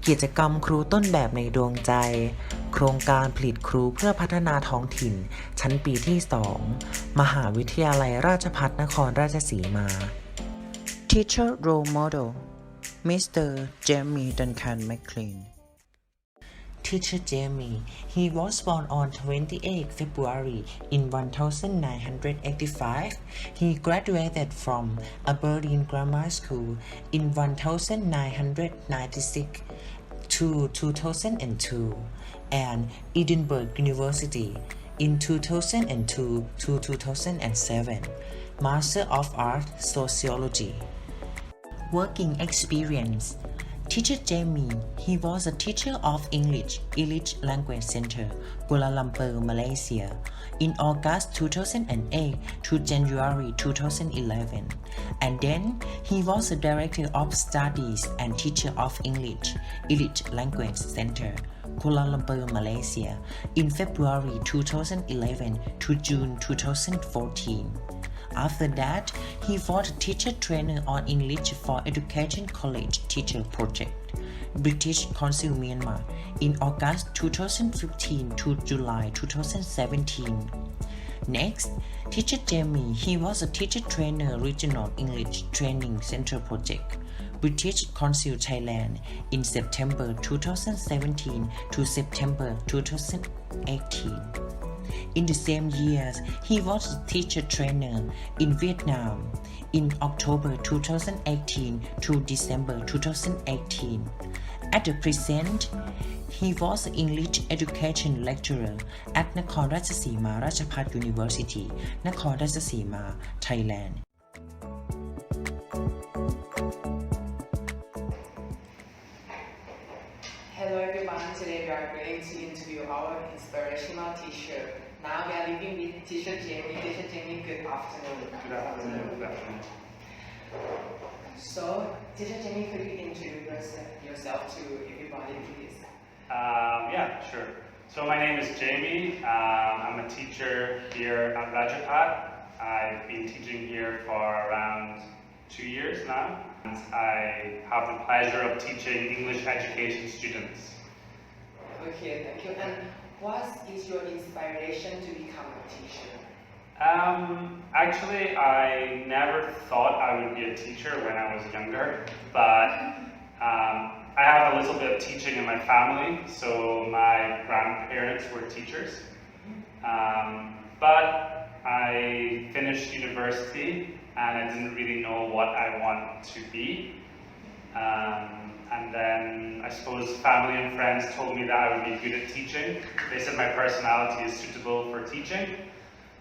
กิจกรรมครูต้นแบบในดวงใจโครงการผลิตครูเพื่อพัฒนาท้องถิ่นชั้นปีที่ 2 มหาวิทยาลัยราชภัฏนครราชสีมา Teacher Role Model Mr.Jamie Maclean Teacher Jamie, he was born on 28 February in 1985. He graduated from Aberdeen Grammar School in 1996 to 2002 and Edinburgh University in 2002 to 2007. Master of Arts Sociology. Working experience. Teacher Jamie, he was a teacher of English Language Center, Kuala Lumpur, Malaysia, in August 2008 to January 2011. And then he was a director of studies and teacher of English Language Center, Kuala Lumpur, Malaysia, in February 2011 to June 2014. After that, he was a teacher trainer on English for Education College Teacher Project, British Council Myanmar, in August 2015 to July 2017. Next, Teacher Jamie, he was a teacher trainer Regional English Training Center Project, British Council Thailand, in September 2017 to September 2018. In the same years, he was a teacher trainer in Vietnam in October 2018 to December 2018. At the present, he was an English education lecturer at Nakhon Ratchasima Ratchapat University, Nakhon Ratchasima, Thailand. Hello everyone, today we are going to interview our inspirational teacher. Now we are living with Teacher Jamie. Teacher Jamie, good afternoon. Good afternoon. Good afternoon. So, Teacher Jamie, could you introduce yourself to everybody, please? Yeah, sure. So my name is Jamie. I'm a teacher here at Rajapat. I've been teaching here for around 2 years now. And I have the pleasure of teaching English education students. Okay, thank you. And what is your inspiration to become a teacher? Actually, I never thought I would be a teacher when I was younger, but I have a little bit of teaching in my family, so my grandparents were teachers. But I finished university and I didn't really know what I want to be. And then I suppose family and friends told me that I would be good at teaching. They said my personality is suitable for teaching.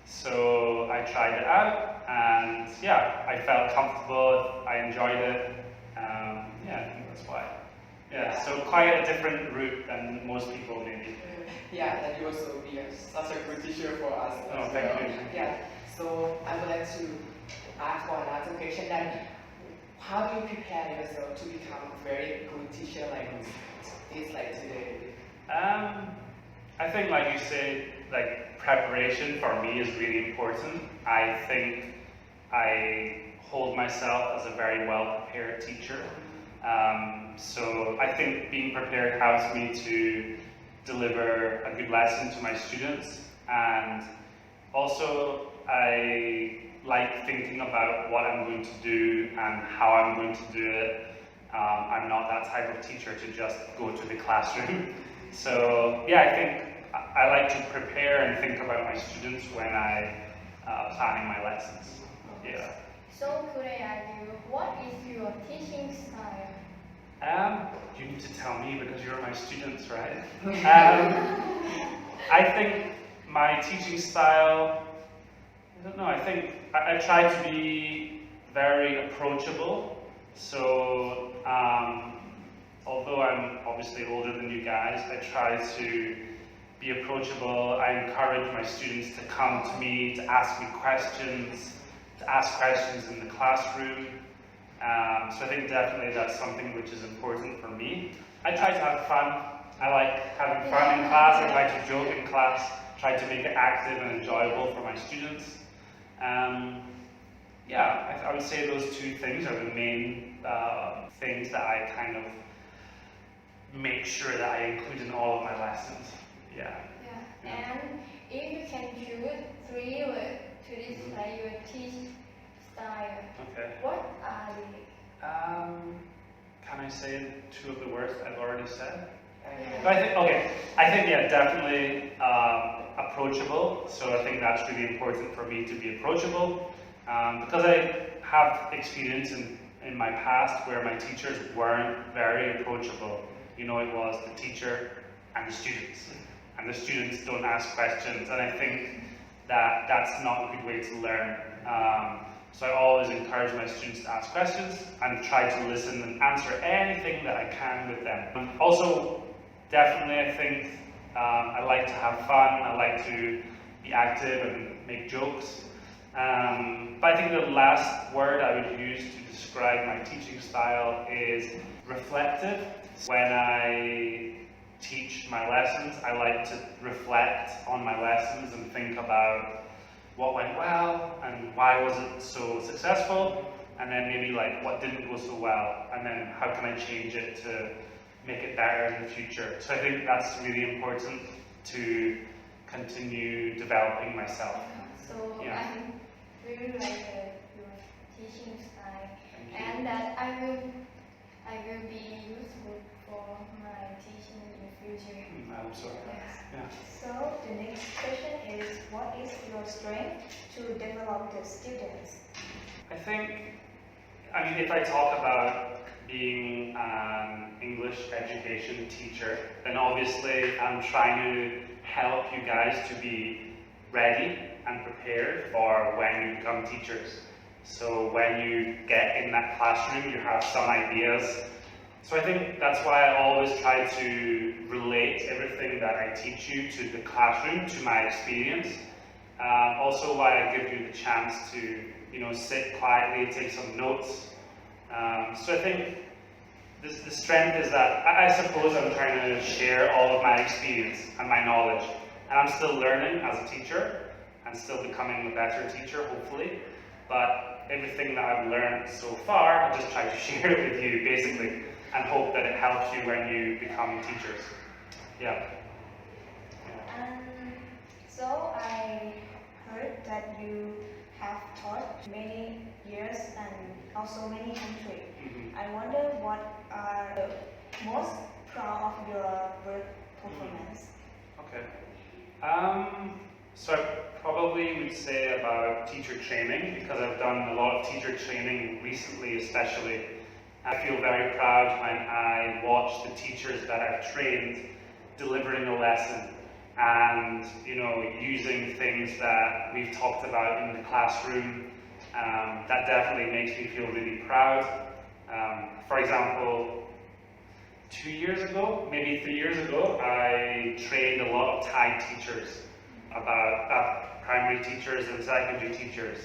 So I tried it out and yeah, I felt comfortable, I enjoyed it. Yeah, I think that's why. Yeah, so quite a different route than most people maybe. Yeah, and you also be such a good teacher for us. Oh, thank you. Yeah, so I would like to ask for another question that how do you prepare yourself to become a very good teacher like this like today? I think like you say, like preparation for me is really important. I think I hold myself as a very well prepared teacher. So I think being prepared helps me to deliver a good lesson to my students, and also I like thinking about what I'm going to do and how I'm going to do it. I'm not that type of teacher to just go to the classroom. So yeah, I think I like to prepare and think about my students when I planning my lessons. Yeah. So could I ask you, what is your teaching style? You need to tell me because you're my students, right? I think my teaching style, I don't know, I think I try to be very approachable. So although I'm obviously older than you guys, I try to be approachable. I encourage my students to come to me, to ask me questions, to ask questions in the classroom. So I think definitely that's something which is important for me. I try to have fun. I like having fun in class. I try to joke in class, try to make it active and enjoyable for my students. Yeah, I would say those two things are the main things that I kind of make sure that I include in all of my lessons. Yeah. Yeah. And if you can choose 3 words to describe your teaching style, Okay. what are they? Can I say 2 of the words I've already said? Yeah. I think yeah, definitely approachable. So I think that's really important for me to be approachable, because I have experience in my past where my teachers weren't very approachable. You know, it was the teacher and the students don't ask questions, and I think that that's not a good way to learn. So I always encourage my students to ask questions and try to listen and answer anything that I can with them. Also, definitely I think I like to have fun, I like to be active and make jokes. But I think the last word I would use to describe my teaching style is reflective. When I teach my lessons, I like to reflect on my lessons and think about what went well and why was it so successful, and then maybe like what didn't go so well, and then how can I change it to make it better in the future. So I think that's really important to continue developing myself. So Yeah. I really like your teaching style, and that I will be useful for my teaching in the future. I hope so. Yeah. So the next question is, what is your strength to develop the students? I think, if I talk about being an English education teacher, then obviously I'm trying to help you guys to be ready and prepared for when you become teachers. So when you get in that classroom, you have some ideas. So I think that's why I always try to relate everything that I teach you to the classroom, to my experience. Also why I give you the chance to, sit quietly, take some notes. So I think the strength is that I suppose I'm trying to share all of my experience and my knowledge. And I'm still learning as a teacher and still becoming a better teacher, hopefully. But everything that I've learned so far, I just try to share it with you, basically, and hope that it helps you when you become teachers. Yeah. So I heard that you have taught many years and also many countries. I wonder what are the most proud of your work performance? Okay. So I probably would say about teacher training, because I've done a lot of teacher training recently especially. I feel very proud when I watch the teachers that I've trained delivering a lesson and using things that we've talked about in the classroom. That definitely makes me feel really proud. For example, 2 years ago, maybe 3 years ago, I trained a lot of Thai teachers, about primary teachers and secondary teachers,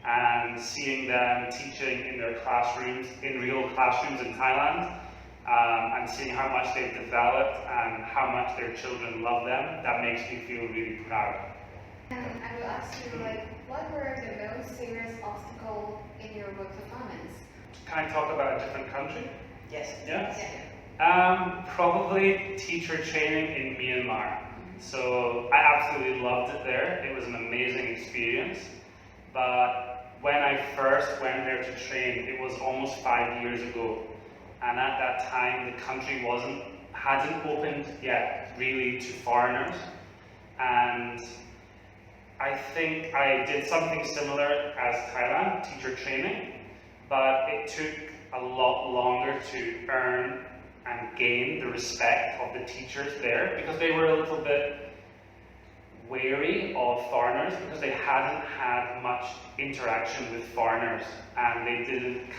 and seeing them teaching in their classrooms, in real classrooms in Thailand, and seeing how much they've developed and how much their children love them, that makes me feel really proud. And I will ask you, what were the most serious obstacles in your work performance? Can I talk about a different country? Yes. Yeah? Probably teacher training in Myanmar. So I absolutely loved it there. It was an amazing experience. But when I first went there to train, it was almost 5 years ago. And at that time, the country hadn't opened yet really to foreigners. And I think I did something similar as Thailand, teacher training, but it took a lot longer to earn and gain the respect of the teachers there, because they were a little bit wary of foreigners because they hadn't had much interaction with foreigners, and they didn't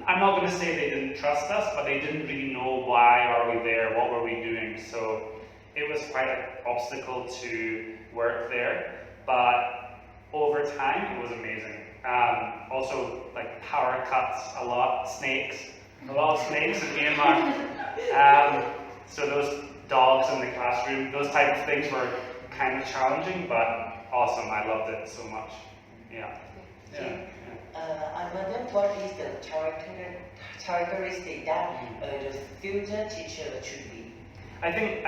I'm not going to say they didn't trust us, but they didn't really know why are we there, what were we doing. So it was quite an obstacle to work there, but over time it was amazing. Also, power cuts, a lot of snakes in Myanmar. So those dogs in the classroom, those type of things were kind of challenging, but awesome. I loved it so much. Yeah. I wonder what is the characteristic that the future teacher should be. I think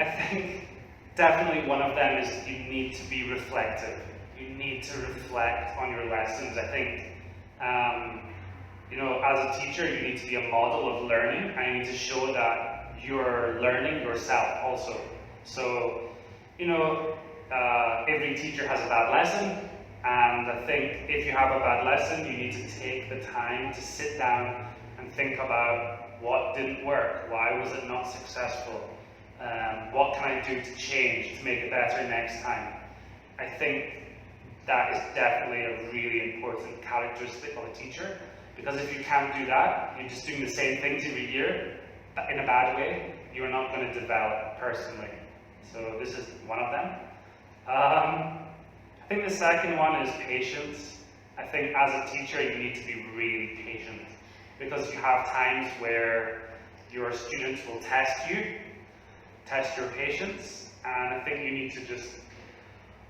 definitely one of them is you need to be reflective. You need to reflect on your lessons. I think, as a teacher, you need to be a model of learning, and you need to show that you're learning yourself also. So, every teacher has a bad lesson, and I think if you have a bad lesson, you need to take the time to sit down and think about what didn't work, why was it not successful, what can I do to change to make it better next time. I think that is definitely a really important characteristic of a teacher, because if you can't do that, you're just doing the same things every year in a bad way, you're not going to develop personally. So this is one of them. I think the second one is patience. I think as a teacher, you need to be really patient, because you have times where your students will test your patience, and I think you need to just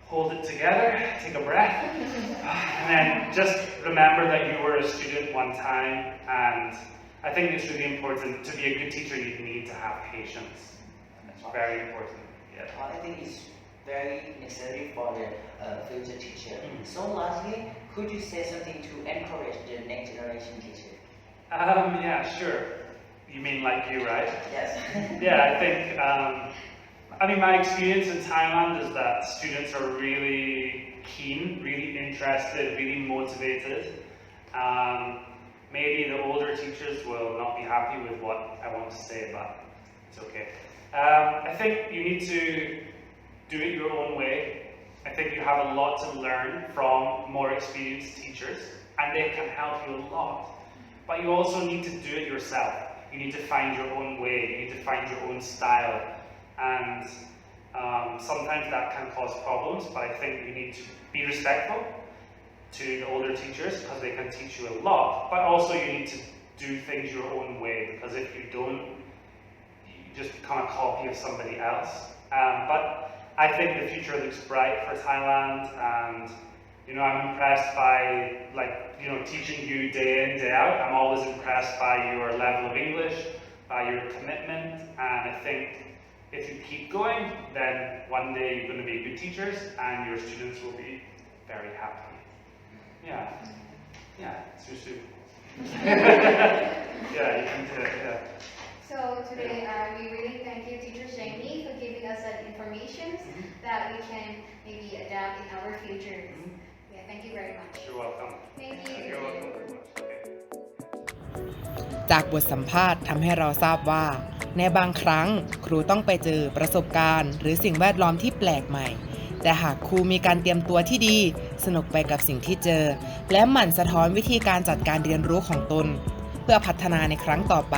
hold it together, take a breath, and then just remember that you were a student one time, and I think it's really important. To be a good teacher, you need to have patience. It's very important. Yeah. I think it's very necessary for the future teacher. So lastly, could you say something to encourage the next generation teacher? Yeah, sure. You mean like you, right? Yes. Yeah, I think, my experience in Thailand is that students are really keen, really interested, really motivated. Maybe the older teachers will not be happy with what I want to say, but it's okay. I think you need to do it your own way. I think you have a lot to learn from more experienced teachers, and they can help you a lot. But you also need to do it yourself. You need to find your own way, you need to find your own style. And sometimes that can cause problems, but I think you need to be respectful to the older teachers, because they can teach you a lot. But also you need to do things your own way, because if you don't, you just become a copy of somebody else. But I think the future looks bright for Thailand, and I'm impressed by teaching you day in, day out. I'm always impressed by your level of English, by your commitment, and I think if you keep going, then one day you're going to be good teachers, and your students will be very happy. Yeah, Susu. Yeah, you can do it, yeah. So today, we really thank you, Teacher Jamie, for giving us that information that we can maybe adapt in our future. Yeah, thank you very much. You're welcome. Thank you. You're welcome very much. Okay. จากบทสัมภาษณ์ทำให้เราทราบว่าในบางครั้งครูต้องไปเจอประสบการณ์หรือสิ่งแวดล้อมที่แปลกใหม่แต่หากครูมีการเตรียมตัวที่ดีสนุกไปกับสิ่งที่เจอและหมั่นสะท้อนวิธีการจัดการเรียนรู้ของตนเพื่อพัฒนาในครั้งต่อไป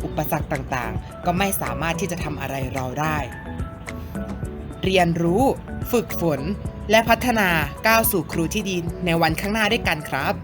อุปสรรคต่างๆก็ไม่สามารถที่จะทำอะไรเราได้เรียนรู้ฝึกฝนและพัฒนาก้าวสู่ครูที่ดีในวันข้างหน้าด้วยกันครับ